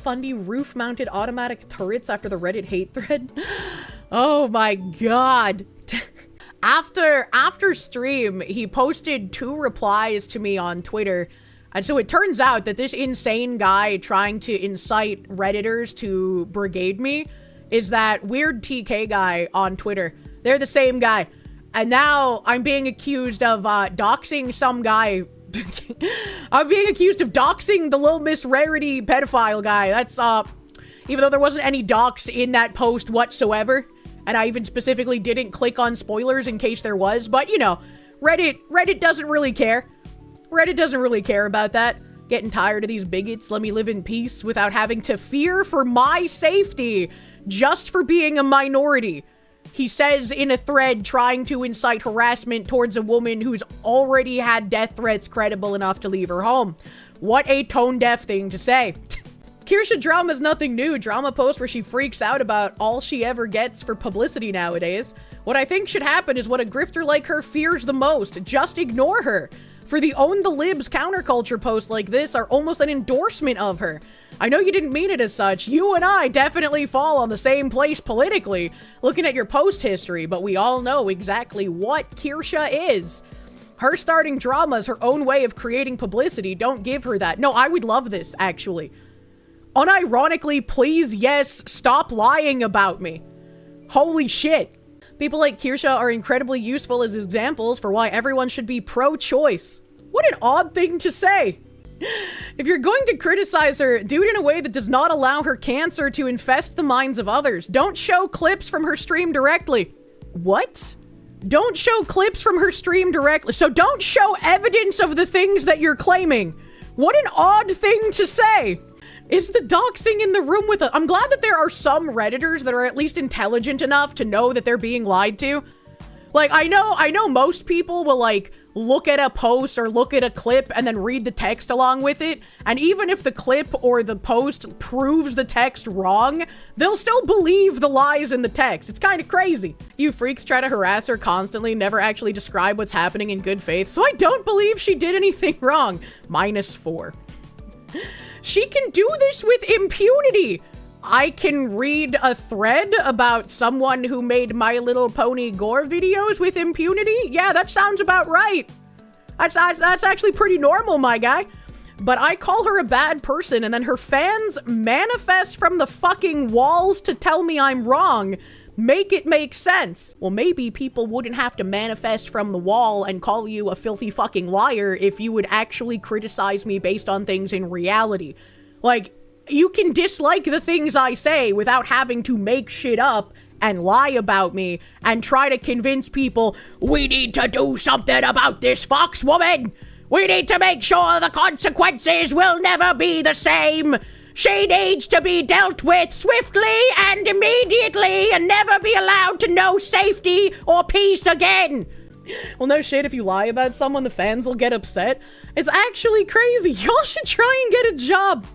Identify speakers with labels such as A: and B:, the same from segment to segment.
A: fundy roof-mounted automatic turrets after the Reddit hate thread. Oh my god. After stream, he posted 2 replies to me on Twitter. And so it turns out that this insane guy trying to incite Redditors to brigade me is that weird TK guy on Twitter. They're the same guy. And now I'm being accused of doxing some guy. I'm being accused of doxing the Little Miss Rarity pedophile guy. That's, even though there wasn't any dox in that post whatsoever. And I even specifically didn't click on spoilers in case there was. But, you know, Reddit doesn't really care. Reddit doesn't really care about that. Getting tired of these bigots. Let me live in peace without having to fear for my safety just for being a minority. He says in a thread trying to incite harassment towards a woman who's already had death threats credible enough to leave her home. What a tone-deaf thing to say. Kirsche drama is nothing new. Drama post where she freaks out about all she ever gets for publicity nowadays. What I think should happen is what a grifter like her fears the most. Just ignore her. For the Own the Libs counterculture posts like this are almost an endorsement of her. I know you didn't mean it as such. You and I definitely fall on the same place politically, looking at your post history, but we all know exactly what Kirsche is. Her starting drama is her own way of creating publicity. Don't give her that. No, I would love this, actually. Unironically, please, yes, stop lying about me. Holy shit. People like Kirsche are incredibly useful as examples for why everyone should be pro-choice. What an odd thing to say. If you're going to criticize her, do it in a way that does not allow her cancer to infest the minds of others. Don't show clips from her stream directly. What? Don't show clips from her stream directly. So don't show evidence of the things that you're claiming. What an odd thing to say. Is the doxing in the room with I'm glad that there are some Redditors that are at least intelligent enough to know that they're being lied to. Like, I know most people will, like, look at a post or look at a clip and then read the text along with it. And even if the clip or the post proves the text wrong, they'll still believe the lies in the text. It's kind of crazy. You freaks try to harass her constantly, never actually describe what's happening in good faith. So I don't believe she did anything wrong. -4. She can do this with impunity. I can read a thread about someone who made My Little Pony gore videos with impunity. Yeah, that sounds about right. That's actually pretty normal, my guy. But I call her a bad person, and then her fans manifest from the fucking walls to tell me I'm wrong. Make it make sense. Well, maybe people wouldn't have to manifest from the wall and call you a filthy fucking liar if you would actually criticize me based on things in reality. Like, you can dislike the things I say without having to make shit up and lie about me and try to convince people, we need to do something about this fox woman. We need to make sure the consequences will never be the same. She needs to be dealt with swiftly and immediately and never be allowed to know safety or peace again. Well, no shit, if you lie about someone, the fans will get upset. It's actually crazy. Y'all should try and get a job.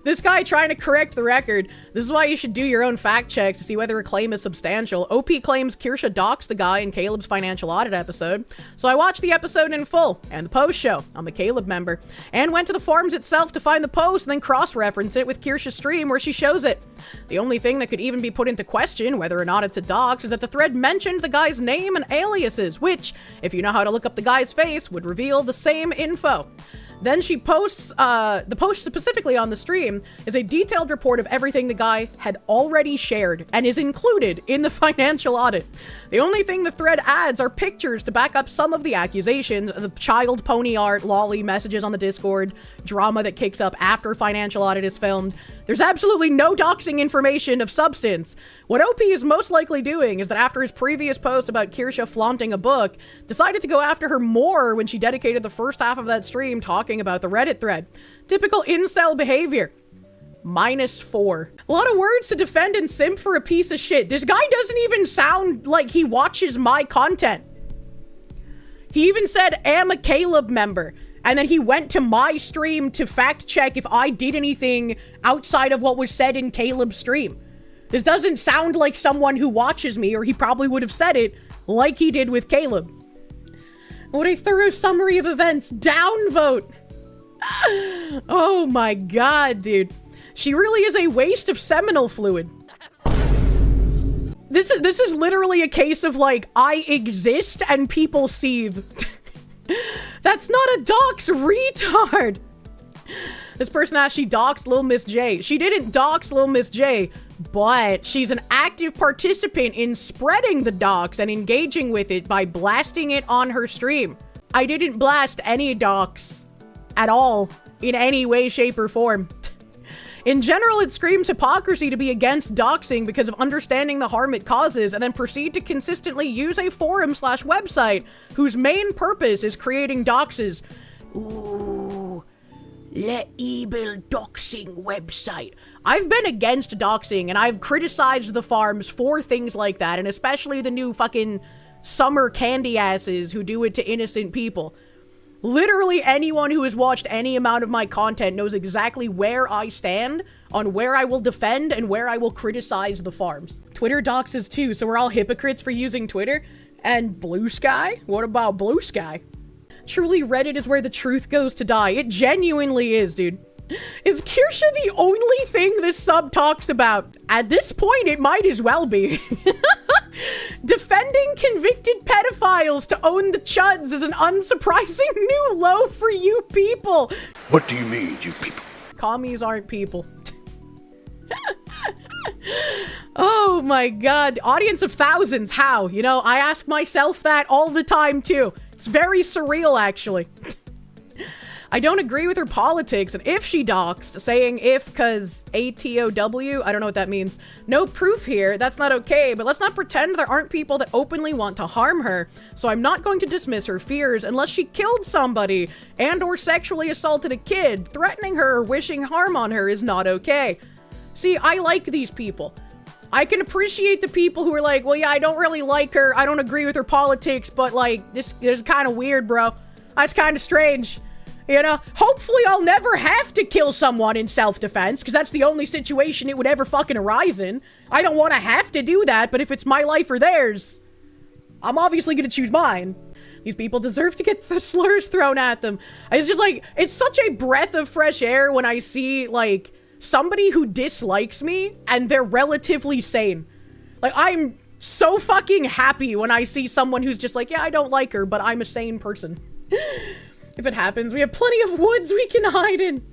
A: This guy trying to correct the record. This is why you should do your own fact checks to see whether a claim is substantial. OP claims Kirsche doxed the guy in Caleb's Financial Audit episode. So I watched the episode in full and the post show. I'm a Caleb member. And went to the forums itself to find the post and then cross-reference it with Kirsche's stream where she shows it. The only thing that could even be put into question, whether or not it's a dox, is that the thread mentioned the guy's name and aliases, which, if you know how to look up the guy's face, would reveal the same info. Then she posts, the post specifically on the stream is a detailed report of everything the guy had already shared and is included in the financial audit. The only thing the thread adds are pictures to back up some of the accusations, the child pony art, lolly messages on the Discord, drama that kicks up after financial audit is filmed. There's absolutely no doxing information of substance. What OP is most likely doing is that after his previous post about Kirsche flaunting a book, decided to go after her more when she dedicated the first half of that stream talking about the Reddit thread. Typical incel behavior. -4. A lot of words to defend and simp for a piece of shit. This guy doesn't even sound like he watches my content. He even said, am a Caleb member. And then he went to my stream to fact check if I did anything outside of what was said in Caleb's stream. This doesn't sound like someone who watches me, or he probably would have said it like he did with Caleb. What a thorough summary of events. Downvote. Oh my god, dude. She really is a waste of seminal fluid. This is literally a case of, like, I exist and people seethe. That's not a dox, retard! This person asked, she doxed Lil Miss J. She didn't dox Lil Miss J, but she's an active participant in spreading the dox and engaging with it by blasting it on her stream. I didn't blast any dox at all, in any way, shape, or form. In general, it screams hypocrisy to be against doxing because of understanding the harm it causes and then proceed to consistently use a forum/website whose main purpose is creating doxes. Ooh, the evil doxing website. I've been against doxing and I've criticized the farms for things like that, and especially the new fucking summer candy asses who do it to innocent people. Literally anyone who has watched any amount of my content knows exactly where I stand on where I will defend and where I will criticize the farms. Twitter doxes too, so we're all hypocrites for using Twitter. And Blue Sky? What about Blue Sky? Truly, Reddit is where the truth goes to die. It genuinely is, dude. Is Kirsche the only thing this sub talks about? At this point, it might as well be. Defending convicted pedophiles to own the chuds is an unsurprising new low for you people.
B: What do you mean, you people?
A: Commies aren't people. Oh my god. Audience of thousands, how? You know, I ask myself that all the time too. It's very surreal, actually. I don't agree with her politics, and if she doxed, saying if cause ATOW, I don't know what that means. No proof here, that's not okay, but let's not pretend there aren't people that openly want to harm her. So I'm not going to dismiss her fears unless she killed somebody and or sexually assaulted a kid. Threatening her or wishing harm on her is not okay. See, I like these people. I can appreciate the people who are like, well, yeah, I don't really like her, I don't agree with her politics, but like, this is kind of weird, bro. That's kind of strange. You know, hopefully I'll never have to kill someone in self-defense, because that's the only situation it would ever fucking arise in. I don't want to have to do that, but if it's my life or theirs, I'm obviously going to choose mine. These people deserve to get the slurs thrown at them. It's just like, it's such a breath of fresh air when I see, like, somebody who dislikes me and they're relatively sane. Like, I'm so fucking happy when I see someone who's just like, yeah, I don't like her, but I'm a sane person. If it happens, we have plenty of woods we can hide in.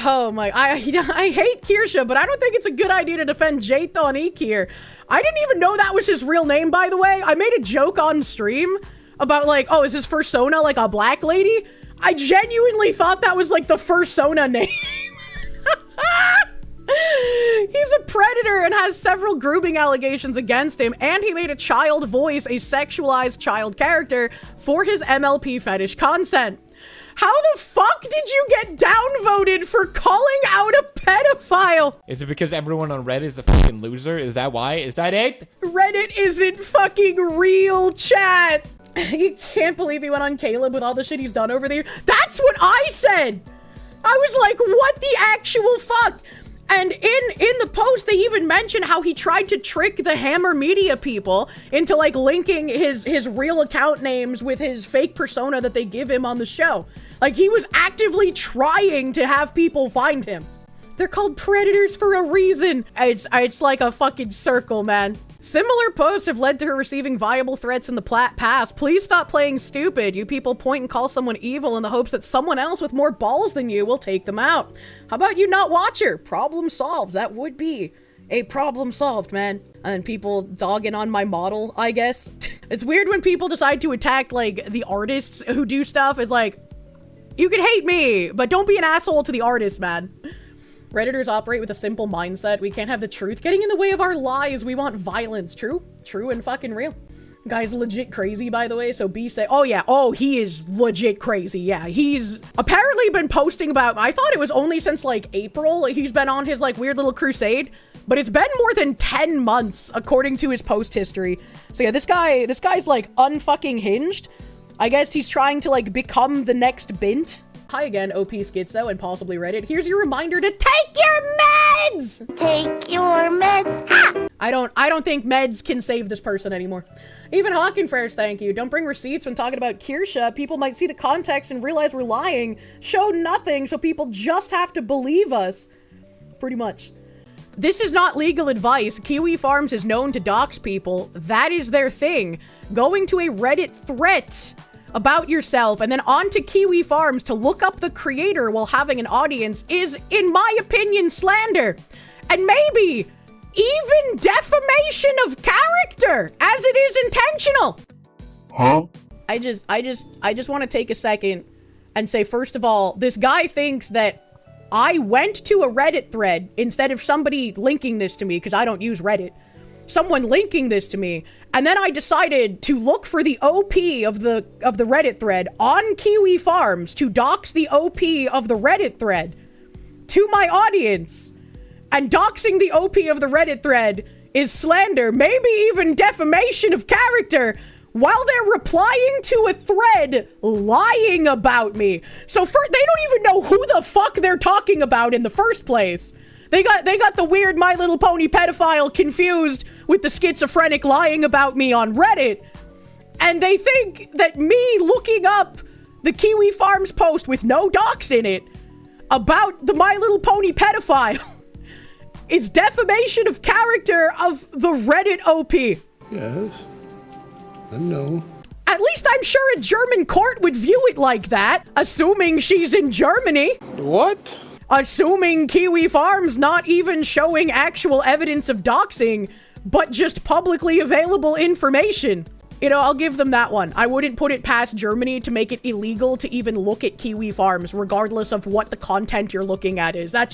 A: Oh my, I hate Kirsche, but I don't think it's a good idea to defend Jathan Eek here. I didn't even know that was his real name, by the way. I made a joke on stream about like, oh, is his fursona like a black lady? I genuinely thought that was like the fursona name. He's a predator and has several grooming allegations against him, and he made a child voice a sexualized child character for his MLP fetish content. How the fuck did you get downvoted for calling out a pedophile?
C: Is it because everyone on Reddit is a fucking loser? Is that why? Is that it?
A: Reddit isn't fucking real, chat. You can't believe he went on Caleb with all the shit he's done over there. That's what I said. I was like, what the actual fuck? And in the post, they even mention how he tried to trick the Hammer Media people into, like, linking his real account names with his fake persona that they give him on the show. Like, he was actively trying to have people find him. They're called predators for a reason. It's like a fucking circle, man. Similar posts have led to her receiving viable threats in the past. Please stop playing stupid. You people point and call someone evil in the hopes that someone else with more balls than you will take them out. How about you not watch her? Problem solved. That would be a problem solved, man. And then people dogging on my model, I guess. It's weird when people decide to attack, like, the artists who do stuff. It's like, you can hate me, but don't be an asshole to the artist, man. Redditors operate with a simple mindset. We can't have the truth getting in the way of our lies. We want violence. True? True and fucking real. Guy's legit crazy, by the way, so be safe. Oh, yeah. Oh, he is legit crazy. Yeah, he's apparently been posting about... I thought it was only since, like, April he's been on his, like, weird little crusade. But it's been more than 10 months, according to his post history. So, yeah, this guy's, like, unfucking hinged. I guess he's trying to, like, become the next Bint. Hi again, OP Schizo and possibly Reddit. Here's your reminder to take your meds!
D: Take your meds. Ah!
A: I don't think meds can save this person anymore. Even Hawkenfresh, thank you. Don't bring receipts when talking about Kirsche. People might see the context and realize we're lying. Show nothing, so people just have to believe us. Pretty much. This is not legal advice. Kiwi Farms is known to dox people. That is their thing. Going to a Reddit threat about yourself and then onto Kiwi Farms to look up the creator while having an audience is, in my opinion, slander. And maybe even defamation of character, as it is intentional.
B: Huh?
A: I just want to take a second and say, first of all, this guy thinks that I went to a Reddit thread instead of somebody linking this to me, because I don't use Reddit. Someone linking this to me, and then I decided to look for the OP of the Reddit thread on Kiwi Farms to dox the OP of the Reddit thread to my audience. And doxing the OP of the Reddit thread is slander, maybe even defamation of character, while they're replying to a thread lying about me. So they don't even know who the fuck they're talking about in the first place. They got the weird My Little Pony pedophile confused with the schizophrenic lying about me on Reddit. And they think that me looking up the Kiwi Farms post with no docs in it about the My Little Pony pedophile is defamation of character of the Reddit OP.
D: Yes. I know.
A: At least I'm sure a German court would view it like that, assuming she's in Germany.
D: What?
A: Assuming Kiwi Farms not even showing actual evidence of doxing, but just publicly available information. You know, I'll give them that one. I wouldn't put it past Germany to make it illegal to even look at Kiwi Farms, regardless of what the content you're looking at is. That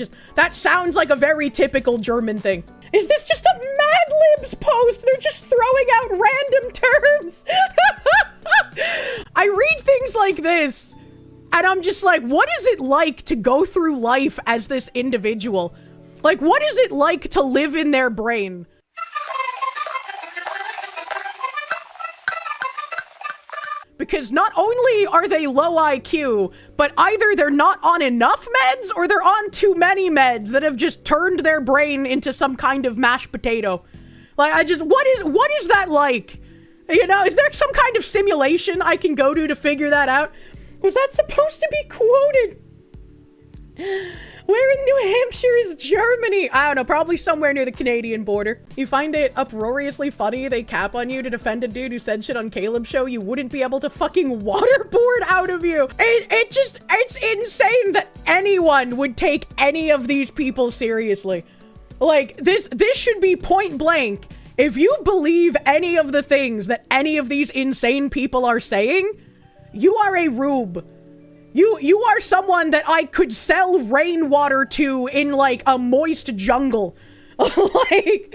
A: sounds like a very typical German thing. Is this just a Mad Libs post? They're just throwing out random terms. I read things like this, and I'm just like, what is it like to go through life as this individual? Like, what is it like to live in their brain? Because not only are they low IQ, but either they're not on enough meds or they're on too many meds that have just turned their brain into some kind of mashed potato. Like, what is that like? You know, is there some kind of simulation I can go to figure that out? Was that supposed to be quoted? Where in New Hampshire is Germany? I don't know, probably somewhere near the Canadian border. You find it uproariously funny they cap on you to defend a dude who said shit on Caleb's show you wouldn't be able to fucking waterboard out of you. It's insane that anyone would take any of these people seriously. Like, this should be point blank. If you believe any of the things that any of these insane people are saying, you are a rube. You are someone that I could sell rainwater to in, like, a moist jungle. Like,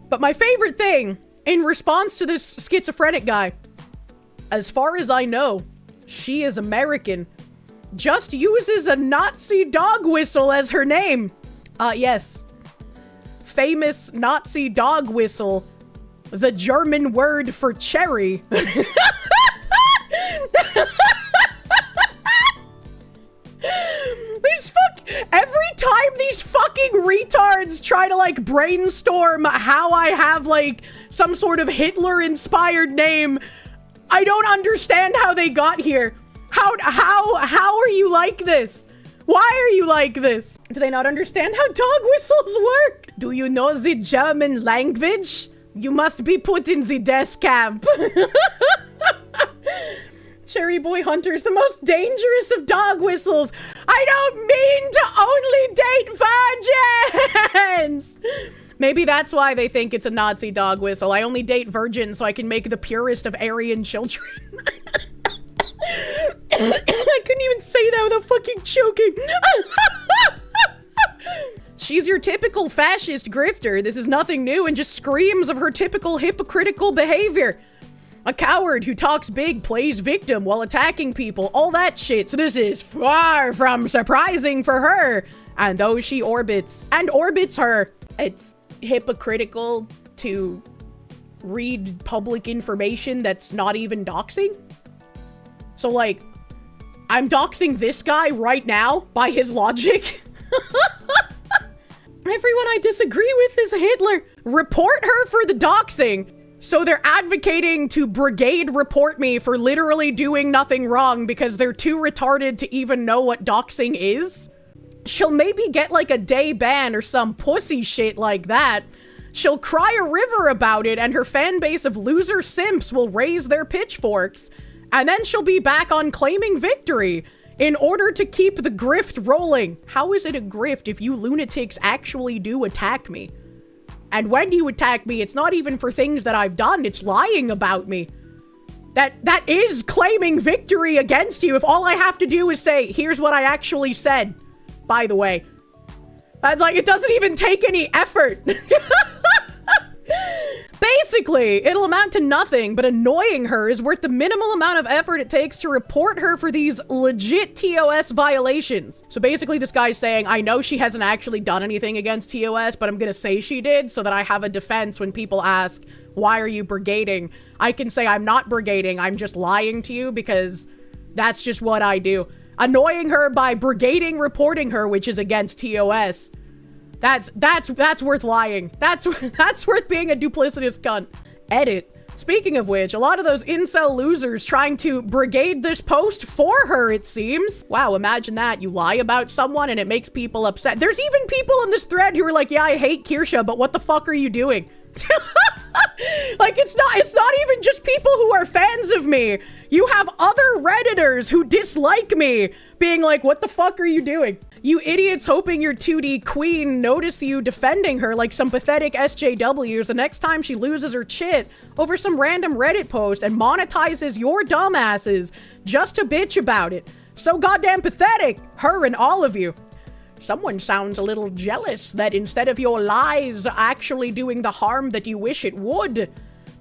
A: but my favorite thing, in response to this schizophrenic guy, as far as I know, she is American. Just uses a Nazi dog whistle as her name. Yes. Famous Nazi dog whistle. The German word for cherry. Every time these fucking retards try to, like, brainstorm how I have, like, some sort of Hitler-inspired name, I don't understand how they got here. How are you like this? Why are you like this? Do they not understand how dog whistles work? Do you know the German language? You must be put in the death camp. Cherry Boy Hunter is the most dangerous of dog whistles. I don't mean to only date virgins. Maybe that's why they think it's a Nazi dog whistle. I only date virgins so I can make the purest of Aryan children. I couldn't even say that without fucking choking. She's your typical fascist grifter. This is nothing new and just screams of her typical hypocritical behavior. A coward who talks big, plays victim while attacking people, all that shit. So this is far from surprising for her and those she orbits and orbits her. It's hypocritical to read public information that's not even doxing. So, like, I'm doxing this guy right now by his logic. Everyone I disagree with is Hitler. Report her for the doxing. So they're advocating to brigade report me for literally doing nothing wrong because they're too retarded to even know what doxing is? She'll maybe get like a day ban or some pussy shit like that. She'll cry a river about it and her fan base of loser simps will raise their pitchforks. And then she'll be back on claiming victory in order to keep the grift rolling. How is it a grift if you lunatics actually do attack me? And when you attack me, it's not even for things that I've done, it's lying about me. That is claiming victory against you if all I have to do is say, here's what I actually said, by the way. Like, it doesn't even take any effort. Basically, it'll amount to nothing, but annoying her is worth the minimal amount of effort it takes to report her for these legit TOS violations. So basically this guy's saying, I know she hasn't actually done anything against TOS, but I'm gonna say she did so that I have a defense when people ask, why are you brigading? I can say I'm not brigading, I'm just lying to you because that's just what I do. Annoying her by brigading reporting her, which is against TOS. That's worth lying. That's worth being a duplicitous cunt. Edit. Speaking of which, a lot of those incel losers trying to brigade this post for her, it seems. Wow, imagine that. You lie about someone and it makes people upset. There's even people in this thread who are like, yeah, I hate Kirsche, but what the fuck are you doing? Like, it's not even just people who are fans of me. You have other Redditors who dislike me being like, what the fuck are you doing? You idiots hoping your 2D queen notice you defending her like some pathetic SJWs the next time she loses her chit over some random Reddit post and monetizes your dumbasses just to bitch about it. So goddamn pathetic, her and all of you. Someone sounds a little jealous that instead of your lies actually doing the harm that you wish it would,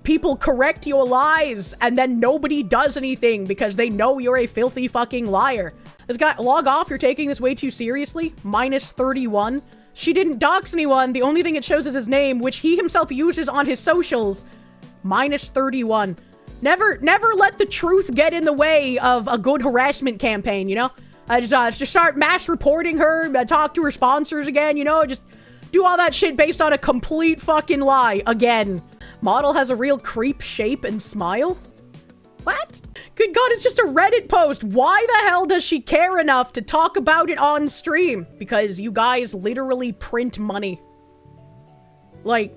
A: people correct your lies and then nobody does anything because they know you're a filthy fucking liar. This guy, log off, you're taking this way too seriously. -31. She didn't dox anyone. The only thing it shows is his name, which he himself uses on his socials. -31. Never let the truth get in the way of a good harassment campaign, you know? Just start mass reporting her, talk to her sponsors again, you know? Just do all that shit based on a complete fucking lie again. Model has a real creep shape and smile? What? Good God, it's just a Reddit post. Why the hell does she care enough to talk about it on stream? Because you guys literally print money. Like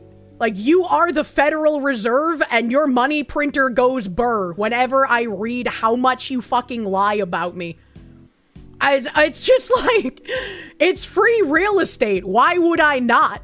A: you are the Federal Reserve and your money printer goes burr whenever I read how much you fucking lie about me. It's just like, it's free real estate. Why would I not?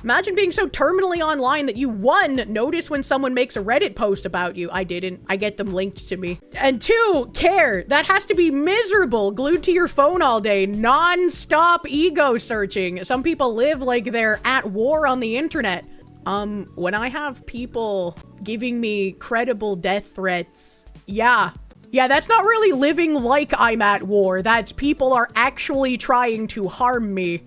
A: Imagine being so terminally online that you, 1, notice when someone makes a Reddit post about you. I didn't. I get them linked to me. And 2, care. That has to be miserable, glued to your phone all day, non-stop ego searching. Some people live like they're at war on the internet. When I have people giving me credible death threats, yeah, that's not really living like I'm at war. That's people are actually trying to harm me.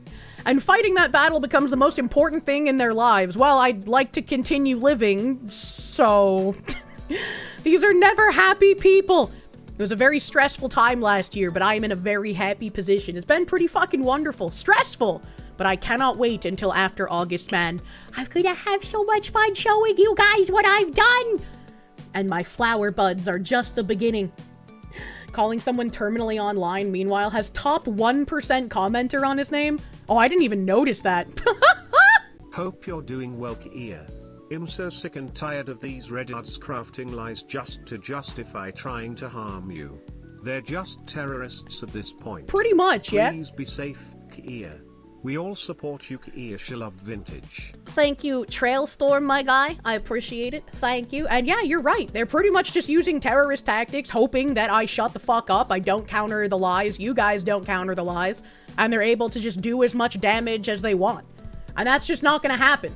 A: And fighting that battle becomes the most important thing in their lives. Well, I'd like to continue living, so... These are never happy people. It was a very stressful time last year, but I am in a very happy position. It's been pretty fucking wonderful. Stressful, but I cannot wait until after August, man. I'm gonna have so much fun showing you guys what I've done. And my flower buds are just the beginning. Calling someone terminally online, meanwhile, has top 1% commenter on his name. Oh, I didn't even notice that.
E: Hope you're doing well, Kia. I'm so sick and tired of these Reddards crafting lies just to justify trying to harm you. They're just terrorists at this point.
A: Pretty much, yeah.
E: Please be safe, Kia. We all support you, Kia. She love vintage.
A: Thank you, Trailstorm, my guy. I appreciate it. Thank you. And yeah, you're right. They're pretty much just using terrorist tactics, hoping that I shut the fuck up. I don't counter the lies. You guys don't counter the lies. And they're able to just do as much damage as they want. And that's just not gonna happen.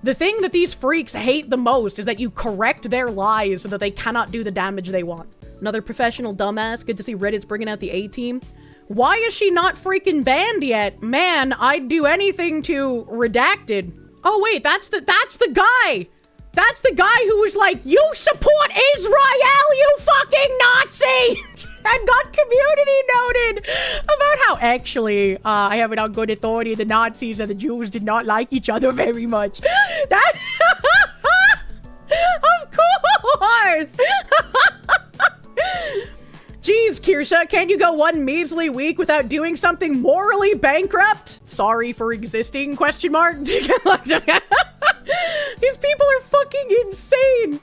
A: The thing that these freaks hate the most is that you correct their lies so that they cannot do the damage they want. Another professional dumbass. Good to see Reddit's bringing out the A-team. Why is she not freaking banned yet? Man, I'd do anything to redacted. Oh wait, that's the guy. That's the guy who was like, you support Israel, you fucking Nazi! and got community noted about how actually I have it on good authority the Nazis and the Jews did not like each other very much. That of course. Jeez, Kirsche, can't you go one measly week without doing something morally bankrupt? Sorry for existing, question mark. These people are fucking insane.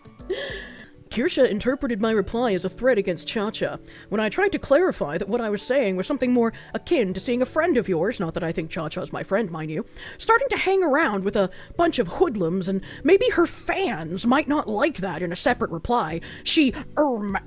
A: Kirsche interpreted my reply as a threat against Cha-Cha, when I tried to clarify that what I was saying was something more akin to seeing a friend of yours, not that I think Cha-Cha's my friend, mind you, starting to hang around with a bunch of hoodlums, and maybe her fans might not like that. In a separate reply, she,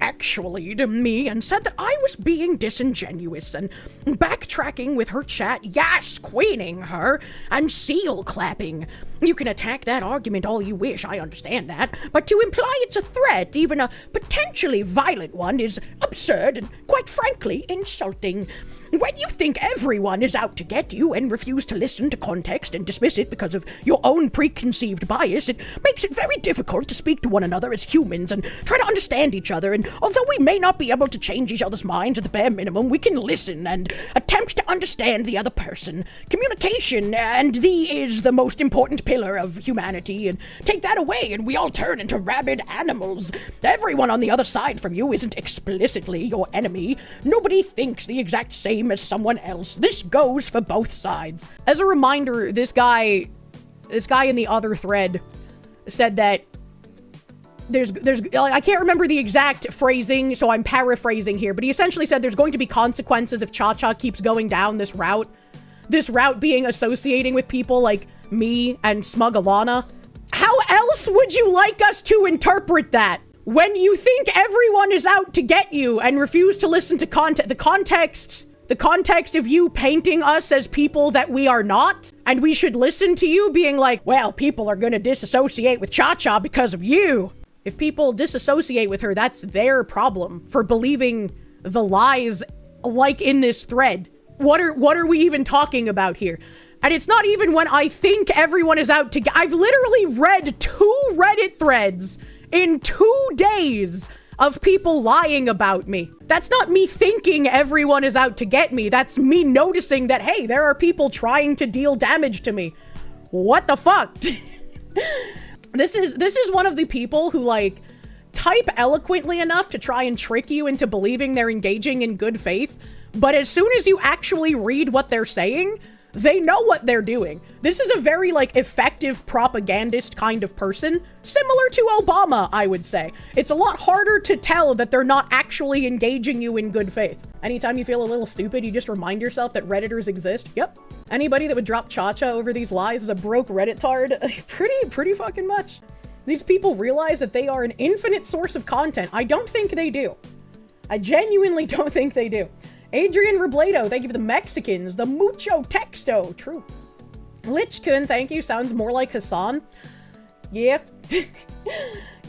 A: actually to me, and said that I was being disingenuous, and backtracking with her chat, yes, queening her, and seal clapping. You can attack that argument all you wish, I understand that, but to imply it's a threat, even a potentially violent one, is absurd and, quite frankly, insulting. When you think everyone is out to get you and refuse to listen to context and dismiss it because of your own preconceived bias, it makes it very difficult to speak to one another as humans and try to understand each other, and although we may not be able to change each other's minds at the bare minimum, we can listen and attempt to understand the other person. Communication is the most important pillar of humanity, and take that away and we all turn into rabid animals. Everyone on the other side from you isn't explicitly your enemy. Nobody thinks the exact same as someone else. This goes for both sides. As a reminder, this guy in the other thread said that there's I can't remember the exact phrasing, so I'm paraphrasing here, but he essentially said there's going to be consequences if Cha-Cha keeps going down this route. This route being associating with people like me and Smug Alana. How else would you like us to interpret that? When you think everyone is out to get you and refuse to listen to the context of you painting us as people that we are not, and we should listen to you being like, well, people are gonna disassociate with Cha-Cha because of you. If people disassociate with her, that's their problem for believing the lies like in this thread. What are we even talking about here? And it's not even when I think everyone is out to get. I've literally read 2 Reddit threads in 2 days of people lying about me. That's not me thinking everyone is out to get me. That's me noticing that, hey, there are people trying to deal damage to me. What the fuck? This is one of the people who, like, type eloquently enough to try and trick you into believing they're engaging in good faith, but as soon as you actually read what they're saying, they know what they're doing. This is a very, like, effective propagandist kind of person, similar to Obama, I would say. It's a lot harder to tell that they're not actually engaging you in good faith. Anytime you feel a little stupid, you just remind yourself that Redditors exist. Yep. Anybody that would drop Cha-Cha over these lies is a broke Reddit-tard. pretty fucking much. These people realize that they are an infinite source of content. I don't think they do. I genuinely don't think they do. Adrian Robledo, thank you for the Mexicans. The Mucho Texto, true. Lichkun, thank you. Sounds more like Hassan. Yeah.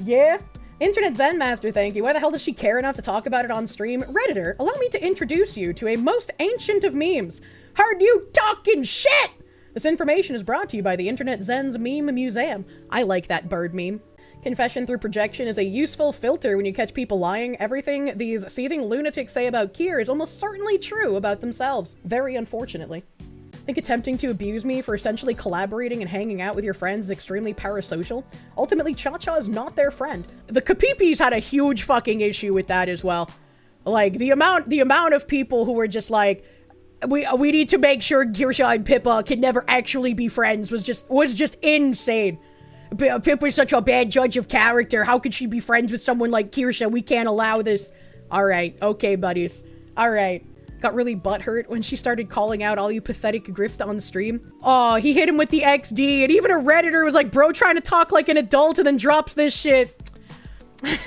A: Yeah. Internet Zen Master, thank you. Why the hell does she care enough to talk about it on stream? Redditor, allow me to introduce you to a most ancient of memes. Heard you talking shit! This information is brought to you by the Internet Zen's Meme Museum. I like that bird meme. Confession through projection is a useful filter when you catch people lying. Everything these seething lunatics say about Kier is almost certainly true about themselves. Very unfortunately. I think attempting to abuse me for essentially collaborating and hanging out with your friends is extremely parasocial. Ultimately, Cha-Cha is not their friend. The Kapipis had a huge fucking issue with that as well. Like, the amount of people who were just like, we need to make sure Kirsche and Pippa can never actually be friends was just insane. Pippa's such a bad judge of character. How could she be friends with someone like Kirsche? We can't allow this. Alright, okay, buddies. Alright. Got really butthurt when she started calling out all you pathetic grift on stream. Oh, he hit him with the XD, and even a Redditor was like, bro, trying to talk like an adult and then drops this shit. He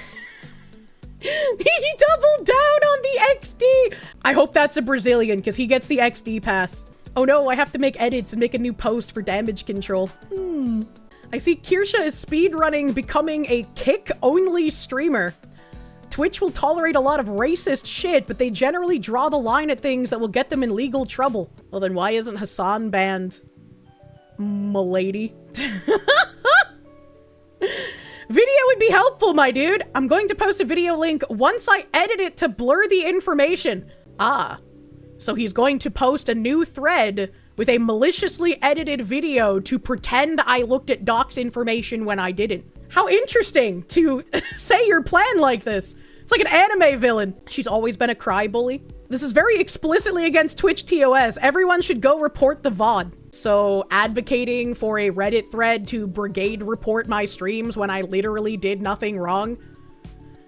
A: doubled down on the XD. I hope that's a Brazilian, because he gets the XD pass. Oh no, I have to make edits and make a new post for damage control. I see Kirsche is speedrunning becoming a kick-only streamer. Twitch will tolerate a lot of racist shit, but they generally draw the line at things that will get them in legal trouble. Well then why isn't Hassan banned? M'lady. Video would be helpful, my dude. I'm going to post a video link once I edit it to blur the information. Ah, so he's going to post a new thread with a maliciously edited video to pretend I looked at docs information when I didn't. How interesting to say your plan like this. It's like an anime villain. She's always been a cry bully. This is very explicitly against Twitch TOS. Everyone should go report the VoD. So advocating for a Reddit thread to brigade report my streams when I literally did nothing wrong.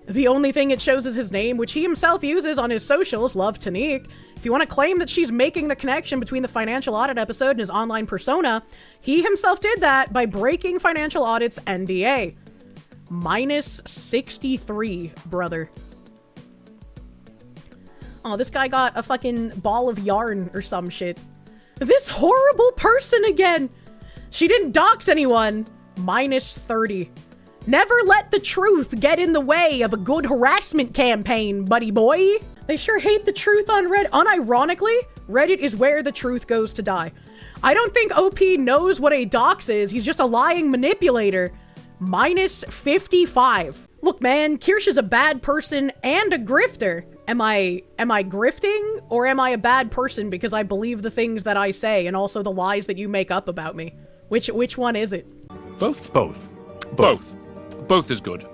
A: The only thing it shows is his name, which he himself uses on his socials, Love Tanique. If you want to claim that she's making the connection between the Financial Audit episode and his online persona, he himself did that by breaking Financial Audit's NDA. Minus 63, brother. Oh, this guy got a fucking ball of yarn or some shit. This horrible person again! She didn't dox anyone. Minus 30. Never let the truth get in the way of a good harassment campaign, buddy boy. They sure hate the truth on Reddit. Unironically, Reddit is where the truth goes to die. I don't think OP knows what a dox is. He's just a lying manipulator. Minus 55. Look, man, Kirsche is a bad person and a grifter. Am I grifting, or am I a bad person because I believe the things that I say and also the lies that you make up about me? Which one is it?
B: Both. Both is good.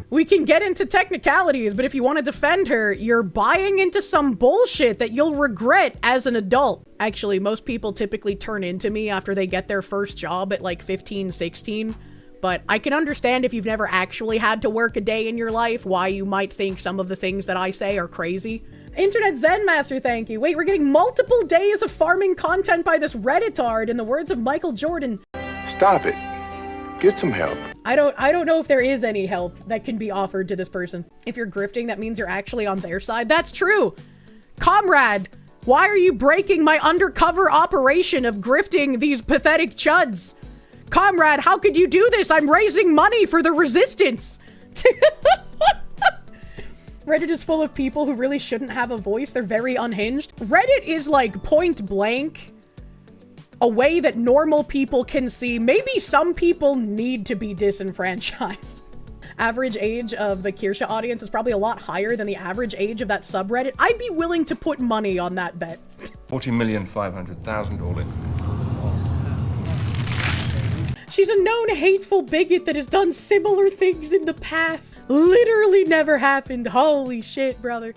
A: We can get into technicalities, but if you want to defend her, you're buying into some bullshit that you'll regret as an adult. Actually, most people typically turn into me after they get their first job at like 15, 16. But I can understand if you've never actually had to work a day in your life, why you might think some of the things that I say are crazy. Internet Zen Master, thank you. Wait, we're getting multiple days of farming content by this Redditard, in the words of Michael Jordan.
D: Stop it. Get some help.
A: I don't know if there is any help that can be offered to this person. If you're grifting, that means you're actually on their side. That's true. Comrade, why are you breaking my undercover operation of grifting these pathetic chuds? Comrade, how could you do this? I'm raising money for the resistance. Reddit is full of people who really shouldn't have a voice. They're very unhinged. Reddit is like point blank a way that normal people can see maybe some people need to be disenfranchised. Average age of the Kirsche audience is probably a lot higher than the average age of that subreddit. I'd be willing to put money on that bet.
F: 40,500,000 all in.
A: She's a known hateful bigot that has done similar things in the past. Literally never happened. Holy shit, brother.